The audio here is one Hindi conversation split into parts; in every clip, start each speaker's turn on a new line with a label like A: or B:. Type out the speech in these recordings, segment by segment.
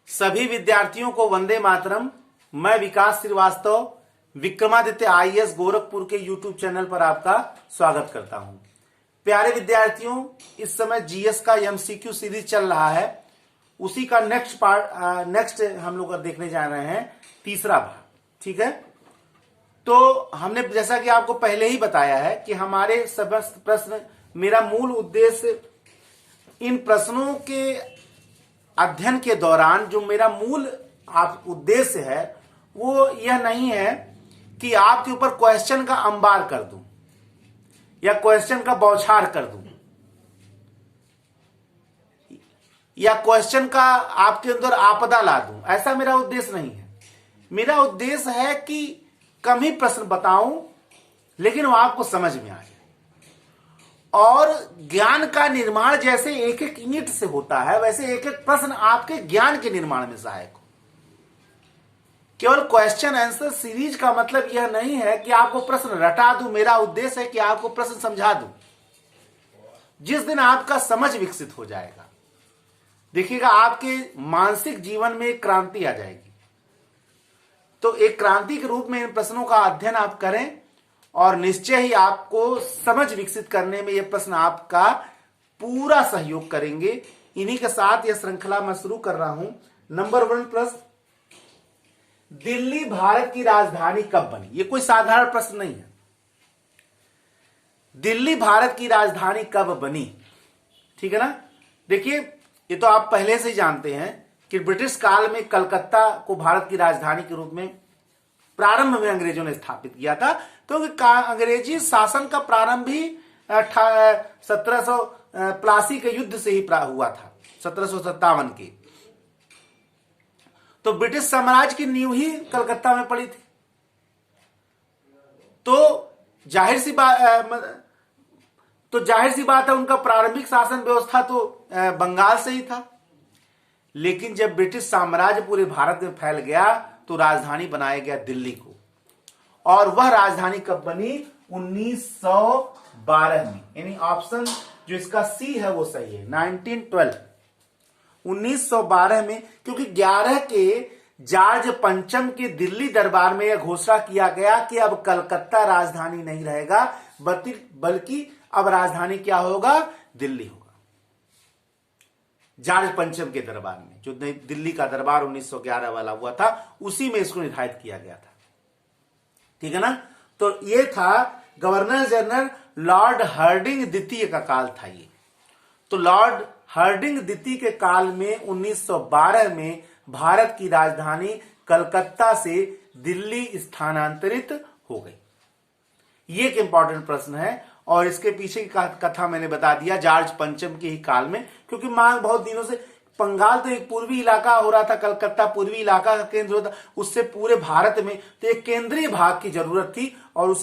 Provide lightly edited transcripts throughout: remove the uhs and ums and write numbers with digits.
A: सभी विद्यार्थियों को वंदे मातरम। मैं विकास श्रीवास्तव विक्रमादित्य आईएएस गोरखपुर के यूट्यूब चैनल पर आपका स्वागत करता हूं। प्यारे विद्यार्थियों, इस समय जीएस का एमसीक्यू सीरीज चल रहा है। उसी का नेक्स्ट हम लोग देखने जा रहे हैं, तीसरा भाग। ठीक है, तो हमने जैसा कि आपको पहले ही बताया है कि हमारे समस्त प्रश्न, मेरा मूल उद्देश्य इन प्रश्नों के अध्ययन के दौरान जो मेरा मूल उद्देश्य है वो यह नहीं है कि आपके ऊपर क्वेश्चन का अंबार कर दूं या क्वेश्चन का बौछार कर दूं या क्वेश्चन का आपके अंदर आपदा ला दूं। ऐसा मेरा उद्देश्य नहीं है। मेरा उद्देश्य है कि कम ही प्रश्न बताऊं लेकिन वो आपको समझ में आ जाए। और ज्ञान का निर्माण जैसे एक एक यूनिट से होता है, वैसे एक एक प्रश्न आपके ज्ञान के निर्माण में सहायक हो। केवल क्वेश्चन आंसर सीरीज का मतलब यह नहीं है कि आपको प्रश्न रटा दूं। मेरा उद्देश्य है कि आपको प्रश्न समझा दूं। जिस दिन आपका समझ विकसित हो जाएगा, देखिएगा आपके मानसिक जीवन में एक क्रांति आ जाएगी। तो एक क्रांति के रूप में इन प्रश्नों का अध्ययन आप करें और निश्चय ही आपको समझ विकसित करने में ये प्रश्न आपका पूरा सहयोग करेंगे। इन्हीं के साथ यह श्रृंखला मैं शुरू कर रहा हूं। नंबर 1 प्रश्न, दिल्ली भारत की राजधानी कब बनी? ये कोई साधारण प्रश्न नहीं है। दिल्ली भारत की राजधानी कब बनी? ठीक है ना। देखिए, ये तो आप पहले से ही जानते हैं कि ब्रिटिश काल में कलकत्ता को भारत की राजधानी के रूप में प्रारंभ में अंग्रेजों ने स्थापित किया था। क्योंकि अंग्रेजी शासन का प्रारंभ भी 1782 के युद्ध से ही हुआ था, 1757 के। तो ब्रिटिश साम्राज्य की नींव ही कलकत्ता में पड़ी थी। तो जाहिर सी बात है उनका प्रारंभिक शासन व्यवस्था तो बंगाल से ही था। लेकिन जब ब्रिटिश साम्राज्य पूरे भारत में फैल गया तो राजधानी बनाया गया दिल्ली को। और वह राजधानी कब बनी? 1912 में। यानी ऑप्शन जो इसका सी है वो सही है, 1912, 1912 में। क्योंकि 11 के जॉर्ज पंचम के दिल्ली दरबार में यह घोषणा किया गया कि अब कलकत्ता राजधानी नहीं रहेगा, बल्कि अब राजधानी क्या होगा? दिल्ली होगा। जॉर्ज पंचम के दरबार में, जो दिल्ली का दरबार 1911 वाला हुआ था, उसी में इसको निर्धारित किया गया था। ठीक है ना। तो ये था गवर्नर जनरल लॉर्ड हार्डिंग द्वितीय का काल था ये। तो लॉर्ड हार्डिंग द्वितीय के काल में 1912 में भारत की राजधानी कलकत्ता से दिल्ली स्थानांतरित हो गई। ये एक इंपॉर्टेंट प्रश्न है और इसके पीछे की कथा मैंने बता दिया, जॉर्ज पंचम के ही काल में। क्योंकि मांग बहुत दिनों से, बंगाल तो एक पूर्वी इलाका हो रहा था, कलकत्ता पूर्वी इलाका का केंद्र होता, उससे पूरे भारत में तो एक केंद्रीय भाग की जरूरत थी। और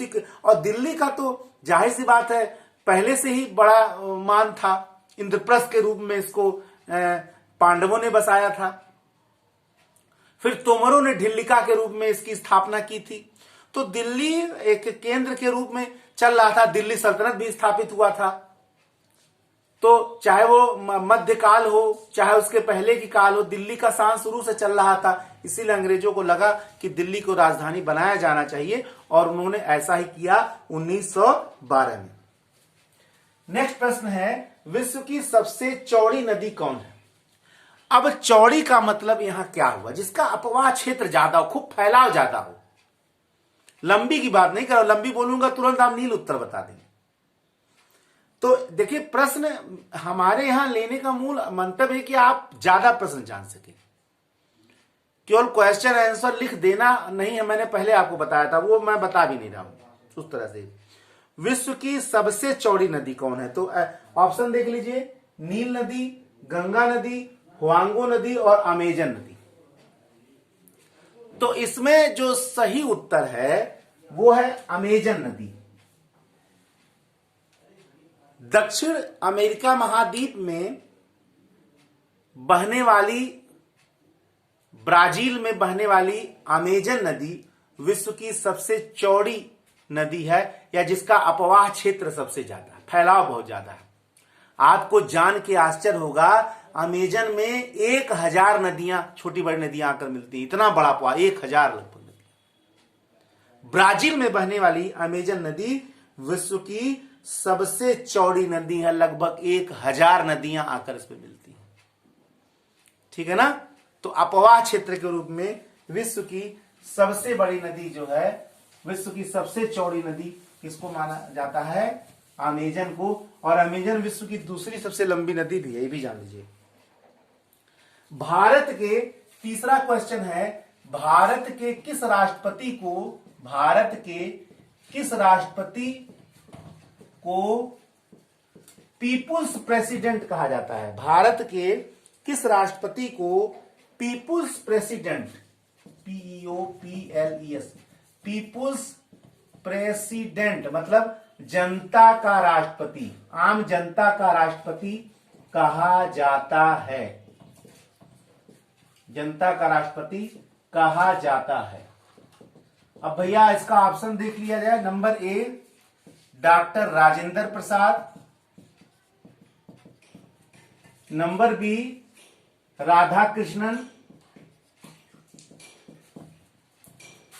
A: दिल्ली का तो जाहिर सी बात है पहले से ही बड़ा मान था। इंद्रप्रस्थ के रूप में इसको पांडवों ने बसाया था। फिर तोमरों ने ढिल्लिका के रूप में इसकी स्थापना की थी। तो दिल्ली एक केंद्र के रूप में चल रहा था। दिल्ली सल्तनत भी स्थापित हुआ था। तो चाहे वो मध्यकाल हो, चाहे उसके पहले की काल हो, दिल्ली का शासन शुरू से चल रहा था। इसीलिए अंग्रेजों को लगा कि दिल्ली को राजधानी बनाया जाना चाहिए और उन्होंने ऐसा ही किया 1912 में। नेक्स्ट प्रश्न है, विश्व की सबसे चौड़ी नदी कौन है? अब चौड़ी का मतलब यहां क्या हुआ? जिसका अपवाह क्षेत्र ज्यादा हो, खूब फैलाव ज्यादा हो। लंबी की बात नहीं करो, लंबी बोलूंगा तुरंत आप नील उत्तर बता देंगे। तो देखिए, प्रश्न हमारे यहां लेने का मूल मंतव्य है कि आप ज्यादा प्रश्न जान सके। केवल क्वेश्चन आंसर लिख देना नहीं है, मैंने पहले आपको बताया था, वो मैं बता भी नहीं रहा हूं उस तरह से। विश्व की सबसे चौड़ी नदी कौन है? तो ऑप्शन देख लीजिए, नील नदी, गंगा नदी, हुआंगो नदी और अमेजन नदी। तो इसमें जो सही उत्तर है वो है अमेजन नदी। दक्षिण अमेरिका महाद्वीप में बहने वाली, ब्राजील में बहने वाली अमेजन नदी विश्व की सबसे चौड़ी नदी है, या जिसका अपवाह क्षेत्र सबसे ज्यादा, फैलाव बहुत ज्यादा है। आपको जान के आश्चर्य होगा, अमेजन में 1000 नदियां, छोटी बड़ी नदियां आकर मिलती हैं। इतना बड़ा पॉइंट, 1000 लगभग नदियां। ब्राजील में बहने वाली अमेजन नदी विश्व की सबसे चौड़ी नदी है, लगभग 1000 नदियां आकर इसमें मिलती हैं। ठीक है ना। तो अपवाह क्षेत्र के रूप में विश्व की सबसे बड़ी नदी जो है, विश्व की सबसे चौड़ी नदी किसको माना जाता है? अमेजन को। और अमेजन विश्व की दूसरी सबसे लंबी नदी भी है, ये भी जान लीजिए। भारत के तीसरा क्वेश्चन है, भारत के किस राष्ट्रपति को पीपुल्स प्रेसिडेंट कहा जाता है? भारत के किस राष्ट्रपति को people's president, PEOPLES, people's president मतलब जनता का राष्ट्रपति, आम जनता का राष्ट्रपति कहा जाता है? जनता का राष्ट्रपति कहा जाता है। अब भैया इसका ऑप्शन देख लिया जाए। Number A doctor Rajendra Prasad, number B Radha Krishnan,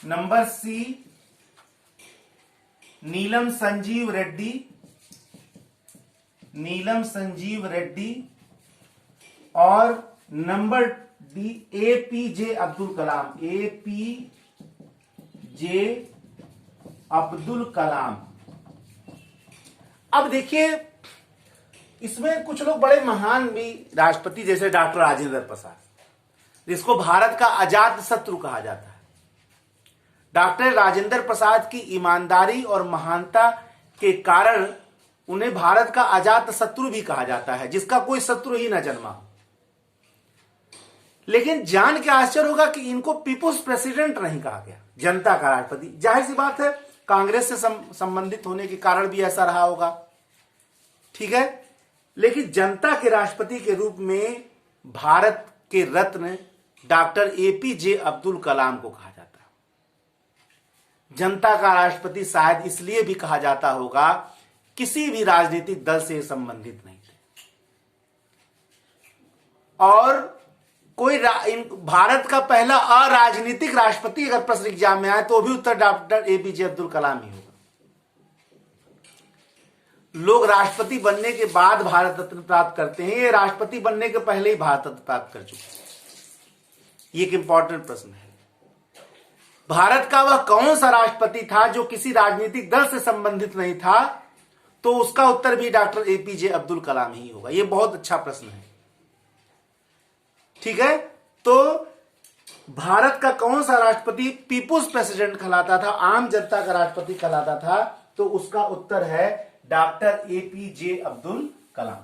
A: number C Neelam Sanjiva Reddy, और number D APJ Abdul Kalam. अब देखिए इसमें कुछ लोग बड़े महान भी राष्ट्रपति, जैसे डॉक्टर राजेंद्र प्रसाद, जिसको भारत का अजात शत्रु कहा जाता है। डॉक्टर राजेंद्र प्रसाद की ईमानदारी और महानता के कारण उन्हें भारत का अजात शत्रु भी कहा जाता है, जिसका कोई शत्रु ही न जन्मा। लेकिन जान के आश्चर्य होगा कि इनको पीपुल्स प्रेसिडेंट नहीं कहा गया, जनता का राष्ट्रपति। जाहिर सी बात है, कांग्रेस से संबंधित होने के कारण भी ऐसा रहा होगा। ठीक है। लेकिन जनता के राष्ट्रपति के रूप में भारत के रत्न डॉक्टर APJ अब्दुल कलाम को कहा जाता है। जनता का राष्ट्रपति शायद इसलिए भी कहा जाता होगा, किसी भी राजनीतिक दल से संबंधित नहीं थे, और कोई भारत का पहला अराजनीतिक राष्ट्रपति अगर प्रश्न एग्जाम में आए तो भी उत्तर डॉक्टर APJ अब्दुल कलाम ही होगा। लोग राष्ट्रपति बनने के बाद भारत रत्न प्राप्त करते हैं, ये राष्ट्रपति बनने के पहले ही भारत रत्न प्राप्त कर चुके हैं। ये एक इंपॉर्टेंट प्रश्न है। भारत का वह कौन सा राष्ट्रपति था जो किसी राजनीतिक दल से संबंधित नहीं था? तो उसका उत्तर भी डॉक्टर APJ अब्दुल कलाम ही होगा। यह बहुत अच्छा प्रश्न है। ठीक है। तो भारत का कौन सा राष्ट्रपति पीपुल्स प्रेसिडेंट कहलाता था, आम जनता का राष्ट्रपति कहलाता था? तो उसका उत्तर है डॉक्टर APJ अब्दुल कलाम।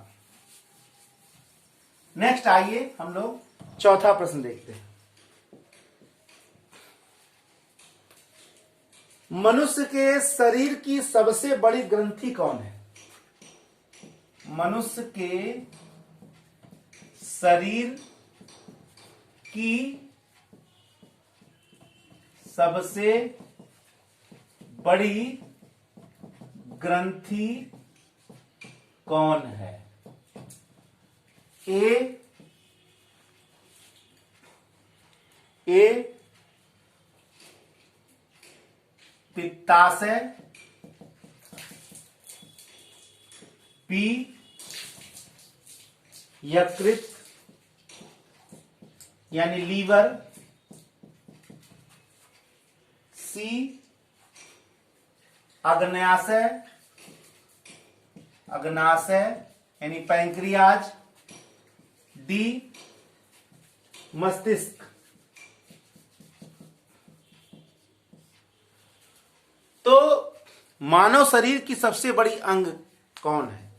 A: नेक्स्ट आइए हम लोग चौथा प्रश्न देखते हैं। मनुष्य के शरीर की सबसे बड़ी ग्रंथि कौन है? मनुष्य के शरीर की सबसे बड़ी ग्रंथि कौन है? ए पित्ताशय, बी यकृत यानी लीवर, सी अग्नाशय यानी पैंक्रियाज, डी मस्तिष्क। तो मानव शरीर की सबसे बड़ी अंग कौन है?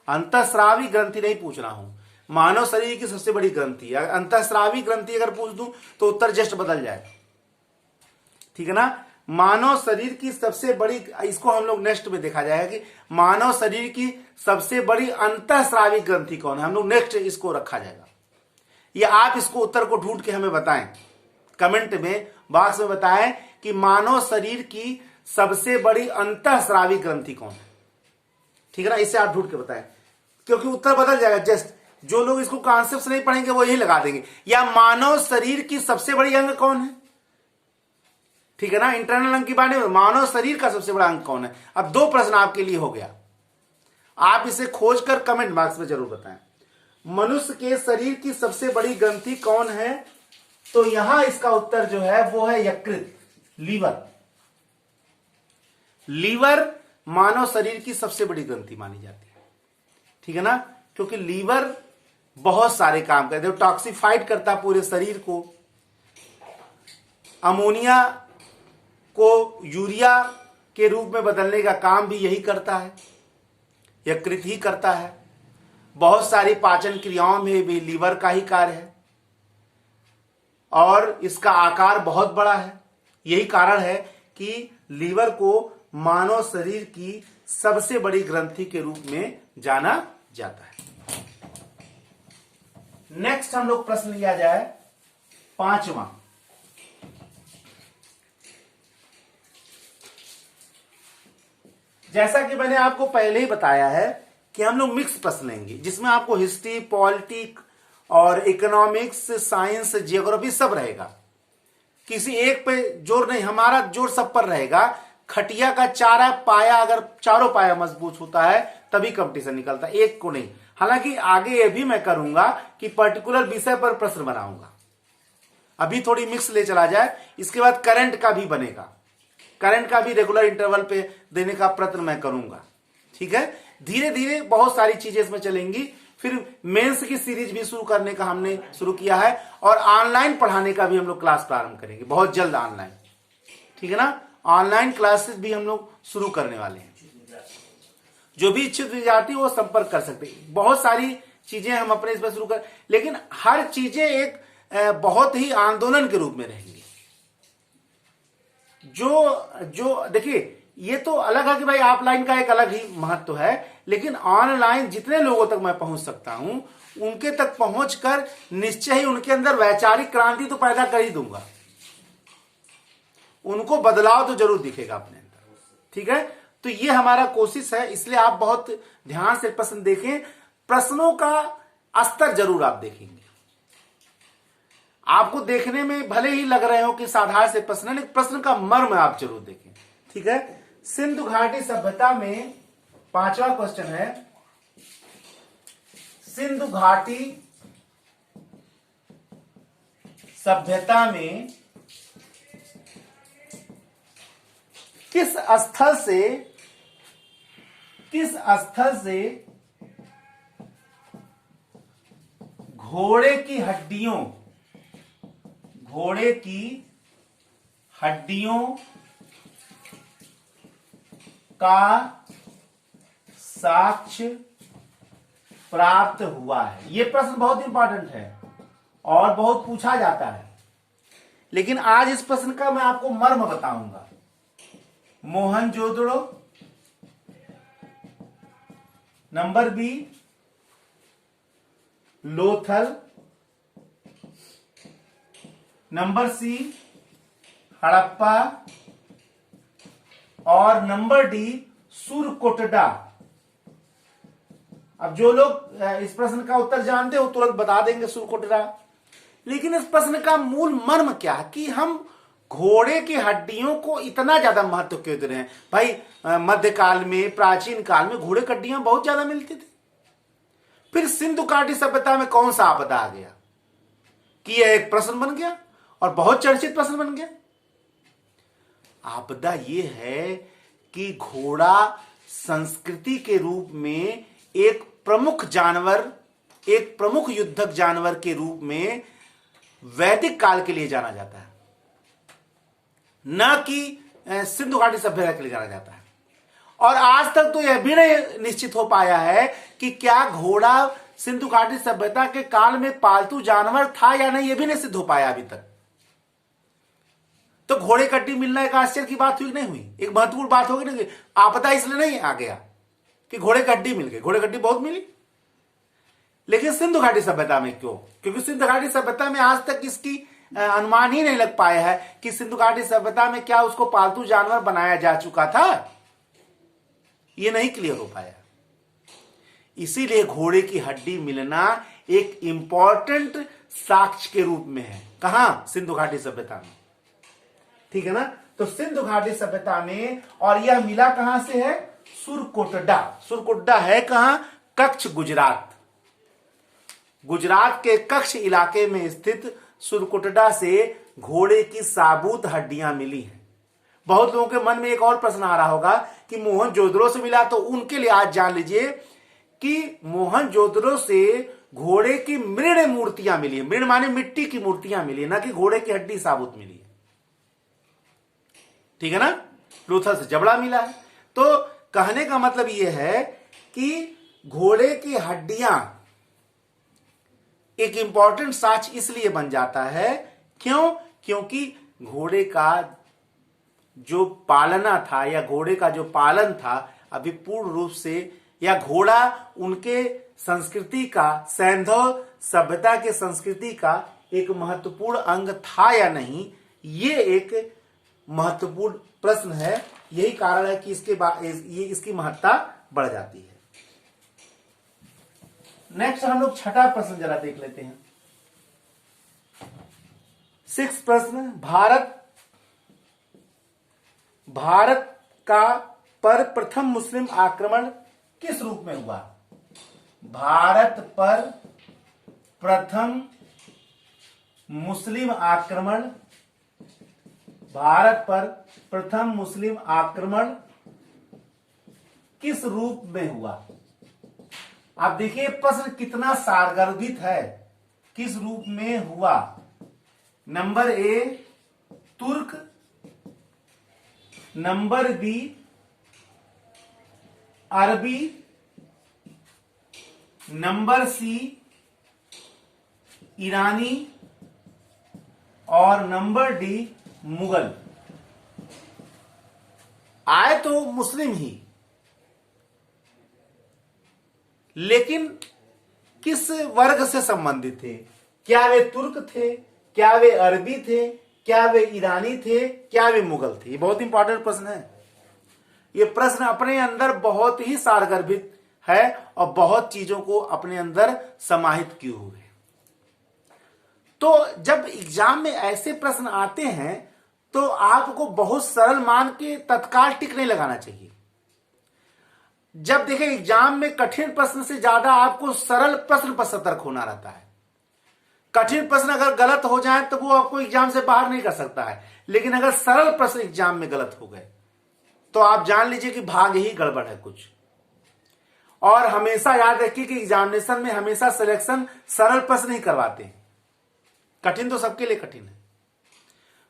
A: अंतःस्रावी ग्रंथि नहीं पूछ रहा हूं, मानव शरीर की सबसे बड़ी ग्रंथि। अंतःस्रावी ग्रंथि अगर पूछ दूं तो उत्तर जस्ट बदल जाएगा। ठीक है ना। मानव शरीर की सबसे बड़ी, इसको हम लोग नेक्स्ट में देखा जाएगा कि मानव शरीर की सबसे बड़ी अंतःस्रावी ग्रंथि कौन है। हम लोग नेक्स्ट इसको रखा जाएगा। या आप इसको उत्तर को ढूंढ के हमें बताएं, कमेंट में बॉक्स में बताएं कि मानव शरीर की सबसे बड़ी अंतःस्रावी ग्रंथि कौन है। ठीक है ना। इसे आप ढूंढ के बताएं, क्योंकि उत्तर बदल जाएगा। जस्ट जो लोग इसको कॉन्सेप्ट नहीं पढ़ेंगे वो यही लगा देंगे। या मानव शरीर की सबसे बड़ी अंग कौन है, ठीक है ना, इंटरनल अंग की बात नहीं, मानव शरीर का सबसे बड़ा अंग कौन है। अब 2 प्रश्न आपके लिए हो गया, आप इसे खोजकर कमेंट बॉक्स में जरूर बताएं। मनुष्य के शरीर की सबसे बड़ी ग्रंथि कौन है, तो यहां इसका उत्तर जो है वो है यकृत, लीवर। लीवर मानव शरीर की सबसे बड़ी ग्रंथि मानी जाती है, ठीक है ना, क्योंकि लीवर बहुत सारे काम करते हैं, टॉक्सिफाइड करता पूरे शरीर को, अमोनिया को यूरिया के रूप में बदलने का काम भी यही करता है, यकृत ही करता है। बहुत सारी पाचन क्रियाओं में भी लीवर का ही कार्य है और इसका आकार बहुत बड़ा है। यही कारण है कि लीवर को मानव शरीर की सबसे बड़ी ग्रंथि के रूप में जाना जाता है। नेक्स्ट हम लोग प्रश्न लिया जाए 5वां। जैसा कि मैंने आपको पहले ही बताया है कि हम लोग मिक्स प्रश्न लेंगे, जिसमें आपको हिस्ट्री, पॉलिटिक और इकोनॉमिक्स, साइंस, जियोग्राफी सब रहेगा। किसी एक पे जोर नहीं, हमारा जोर सब पर रहेगा। खटिया का चारा पाया, अगर चारों पाया मजबूत होता है तभी कंपटीशन निकलता है, एक को नहीं। हालांकि आगे ये भी मैं करूंगा कि पर्टिकुलर विषय पर प्रश्न बनाऊंगा। अभी थोड़ी मिक्स ले चला जाए, इसके बाद करंट का भी बनेगा, करंट का भी रेगुलर इंटरवल पे देने का प्रयत्न मैं करूंगा, ठीक है। धीरे धीरे बहुत सारी चीजें इसमें चलेंगी। फिर मेंस की सीरीज भी शुरू करने का हमने शुरू किया है और ऑनलाइन पढ़ाने का भी हम लोग क्लास प्रारंभ करेंगे बहुत जल्द, ऑनलाइन, ठीक है ना। ऑनलाइन क्लासेस भी हम लोग शुरू करने वाले हैं। जो भी इच्छुक विद्यार्थी वो संपर्क कर सकते हैं। बहुत सारी चीजें हम अपने इसमें शुरू कर, लेकिन हर चीजें एक बहुत ही आंदोलन के रूप में रहेंगी। जो देखिए, ये तो अलग है कि भाई ऑफलाइन का एक अलग ही महत्व है, लेकिन ऑनलाइन जितने लोगों तक मैं पहुंच सकता हूं उनके तक पहुंचकर निश्चय ही उनके अंदर वैचारिक क्रांति तो पैदा कर ही दूंगा, उनको बदलाव तो जरूर दिखेगा अपने अंदर, ठीक है। तो ये हमारा कोशिश है, इसलिए आप बहुत ध्यान से प्रश्न देखें। प्रश्नों का स्तर जरूर आप देखेंगे। आपको देखने में भले ही लग रहे हो कि साधारण से प्रश्न है, लेकिन प्रश्न का मर्म आप जरूर देखें, ठीक है। सिंधु घाटी सभ्यता में 5वां क्वेश्चन है, सिंधु घाटी सभ्यता में किस स्थल से घोड़े की हड्डियों का साक्ष्य प्राप्त हुआ है। यह प्रश्न बहुत इंपॉर्टेंट है और बहुत पूछा जाता है, लेकिन आज इस प्रश्न का मैं आपको मर्म बताऊंगा। Mohenjodaro, number B Lothal, number C Harappa और नंबर डी सुरकोटडा। अब जो लोग इस प्रश्न का उत्तर जानते हो तुरंत बता देंगे सुरकोटडा, लेकिन इस प्रश्न का मूल मर्म क्या है कि हम घोड़े की हड्डियों को इतना ज्यादा महत्व क्यों दे रहे हैं। भाई मध्यकाल में, प्राचीन काल में घोड़े की हड्डियां बहुत ज्यादा मिलती थी। फिर सिंधु घाटी सभ्यता में कौन सा आपदा आ गया कि यह एक प्रश्न बन गया और बहुत चर्चित प्रश्न बन गया। आपदा यह है कि घोड़ा संस्कृति के रूप में एक प्रमुख जानवर, एक प्रमुख युद्धक जानवर के रूप में वैदिक काल के लिए जाना जाता है, न कि सिंधु घाटी सभ्यता के लिए जाना जाता है। और आज तक तो यह भी नहीं निश्चित हो पाया है कि क्या घोड़ा सिंधु घाटी सभ्यता के काल में पालतू जानवर था या नहीं, यह भी नहीं सिद्ध हो पाया अभी तक। तो घोड़े की हड्डी मिलना एक आश्चर्य की बात हुई नहीं हुई, एक महत्वपूर्ण बात होगी ना। आपदा इसलिए नहीं आ गया कि घोड़े की हड्डी मिल गई, घोड़े की हड्डी बहुत मिली, लेकिन सिंधु घाटी सभ्यता में क्यों? क्योंकि सिंधु घाटी सभ्यता में आज तक इसकी अनुमान ही नहीं लग पाया है कि सिंधु घाटी सभ्यता में क्या उसको पालतू जानवर बनाया जा चुका था, यह नहीं क्लियर हो पाया। इसीलिए घोड़े की हड्डी मिलना एक इंपॉर्टेंट साक्ष्य के रूप में है। कहां? सिंधु घाटी सभ्यता में। ठीक है ना? तो सिंधु घाटी सभ्यता में, और यह मिला कहां से है? सुरकोटडा। सुरकोटडा है कहां? कच्छ, गुजरात। गुजरात के कच्छ इलाके में स्थित सुरकोटडा से घोड़े की साबुत हड्डियां मिली हैं। बहुत लोगों के मन में एक और प्रश्न आ रहा होगा कि मोहनजोदड़ो से मिला, तो उनके लिए आज जान लीजिए कि मोहनजोदड़ो से घोड़े की मृण मूर्तियां मिली है। मृण माने मिट्टी की मूर्तियां मिली है, ना कि घोड़े की हड्डी साबुत मिली है। ठीक है ना? लोथल से जबड़ा मिला है। तो कहने का मतलब यह है कि घोड़े की हड्डियां एक इंपॉर्टेंट साक्ष्य इसलिए बन जाता है, क्यों? क्योंकि घोड़े का जो पालना था या घोड़े का जो पालन था अभी पूर्ण रूप से, या घोड़ा उनके संस्कृति का, सैंधव सभ्यता के संस्कृति का एक महत्वपूर्ण अंग था या नहीं, ये एक महत्वपूर्ण प्रश्न है। यही कारण है कि इसकी महत्ता बढ़ जाती है। नेक्स्ट हम लोग छठा प्रश्न जरा देख लेते हैं। 6 प्रश्न, भारत का पर प्रथम मुस्लिम आक्रमण किस रूप में हुआ? भारत पर प्रथम मुस्लिम आक्रमण, भारत पर प्रथम मुस्लिम आक्रमण किस रूप में हुआ? आप देखिए प्रश्न कितना सारगर्भित है। किस रूप में हुआ? नंबर ए तुर्क, नंबर बी अरबी, नंबर सी ईरानी, और नंबर डी मुगल। आए तो मुस्लिम ही, लेकिन किस वर्ग से संबंधित थे? क्या वे तुर्क थे? क्या वे अरबी थे? क्या वे ईरानी थे? क्या वे मुगल थे? ये बहुत इंपॉर्टेंट प्रश्न है। ये प्रश्न अपने अंदर बहुत ही सारगर्भित है और बहुत चीजों को अपने अंदर समाहित किए हुए है। तो जब एग्जाम में ऐसे प्रश्न आते हैं तो आपको बहुत सरल मान के तत्काल टिक नहीं लगाना चाहिए। जब देखें एग्जाम में कठिन प्रश्न से ज्यादा आपको सरल प्रश्न पर सतर्क होना रहता है। कठिन प्रश्न अगर गलत हो जाए तो वो आपको एग्जाम से बाहर नहीं कर सकता है, लेकिन अगर सरल प्रश्न एग्जाम में गलत हो गए तो आप जान लीजिए कि भाग ही गड़बड़ है कुछ। और हमेशा याद रखिए कि एग्जामिनेशन में हमेशा सिलेक्शन सरल प्रश्न ही करवाते हैं। कठिन तो सबके लिए कठिन है।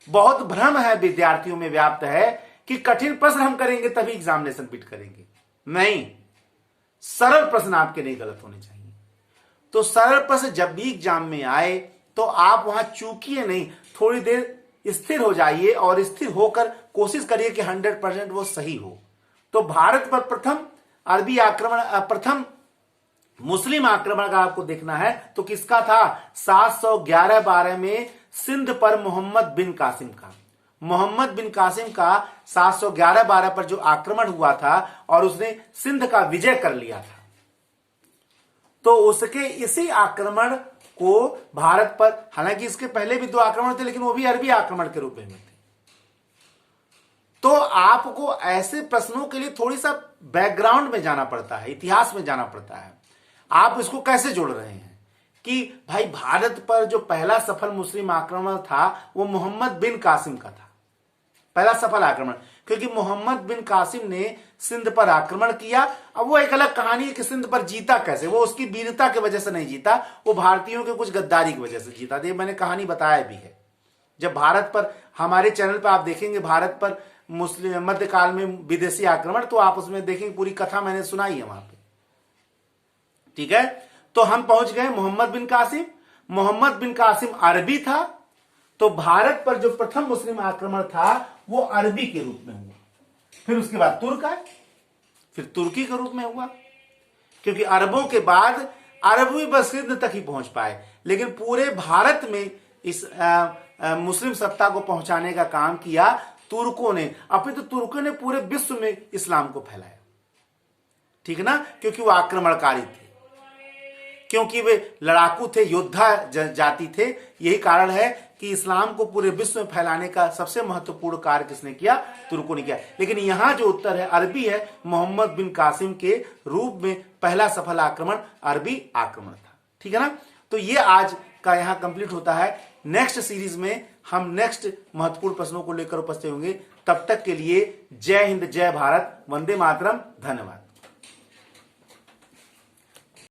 A: बहुत भ्रम है विद्यार्थियों में व्याप्त है कि कठिन प्रश्न हम करेंगे तभी एग्जामिनेशन बीट करेंगे। नहीं, सरल प्रश्न आपके नहीं गलत होने चाहिए। तो सरल प्रश्न जब भी एग्जाम में आए तो आप वहां चूकिए नहीं, थोड़ी देर स्थिर हो जाइए और स्थिर होकर कोशिश करिए कि 100% वो सही हो। तो भारत पर प्रथम अरबी आक्रमण, प्रथम मुस्लिम आक्रमण का आपको देखना है तो किसका था? 711-12 में सिंध पर मोहम्मद बिन कासिम का। मोहम्मद बिन कासिम का 711-12 पर जो आक्रमण हुआ था और उसने सिंध का विजय कर लिया था, तो उसके इसी आक्रमण को भारत पर, हालांकि इसके पहले भी 2 आक्रमण थे लेकिन वो भी अरबी आक्रमण के रूप में थे। तो आपको ऐसे प्रश्नों के लिए थोड़ी सा बैकग्राउंड में जाना पड़ता है, इतिहास में जाना पड़ता है। आप इसको कैसे जोड़ रहे हैं कि भाई भारत पर जो पहला सफल मुस्लिम आक्रमण था वो मोहम्मद बिन कासिम का था, पहला सफल आक्रमण, क्योंकि मोहम्मद बिन कासिम ने सिंध पर आक्रमण किया। अब वो एक अलग कहानी है कि सिंध पर जीता कैसे, वो उसकी वीरता की वजह से नहीं जीता, वो भारतीयों के कुछ गद्दारी की वजह से जीता। ये मैंने कहानी बताया भी है। जब भारत पर, हमारे चैनल पर आप देखेंगे भारत पर मुस्लिम मध्यकाल में विदेशी आक्रमण, तो आप उसमें देखेंगे पूरी कथा मैंने सुनाई है वहां पे। ठीक है, तो हम पहुंच गए मोहम्मद बिन कासिम। मोहम्मद बिन कासिम अरबी था, तो भारत पर जो प्रथम मुस्लिम आक्रमण था वो अरबी के रूप में हुआ। फिर उसके बाद तुर्क आए, फिर तुर्की के रूप में हुआ, क्योंकि अरबों के बाद अरब भी बस सिंध तक ही पहुंच पाए, लेकिन पूरे भारत में इस मुस्लिम सत्ता को पहुंचाने का काम किया तुर्कों ने। अपने तो तुर्कों ने पूरे विश्व में इस्लाम को फैलाया। ठीक है ना, क्योंकि वो आक्रमणकारी थे। क्योंकि वे लड़ाकू थे, योद्धा जाति थे। यही कारण है कि इस्लाम को पूरे विश्व में फैलाने का सबसे महत्वपूर्ण कार्य किसने किया? तुर्कों ने किया। लेकिन यहां जो उत्तर है अरबी है, मोहम्मद बिन कासिम के रूप में पहला सफल आक्रमण अरबी आक्रमण था। ठीक है ना? तो ये आज का यहां कंप्लीट होता है। नेक्स्ट सीरीज में हम नेक्स्ट महत्वपूर्ण प्रश्नों को लेकर उपस्थित होंगे। तब तक के लिए जय हिंद, जय भारत, वंदे मातरम, धन्यवाद।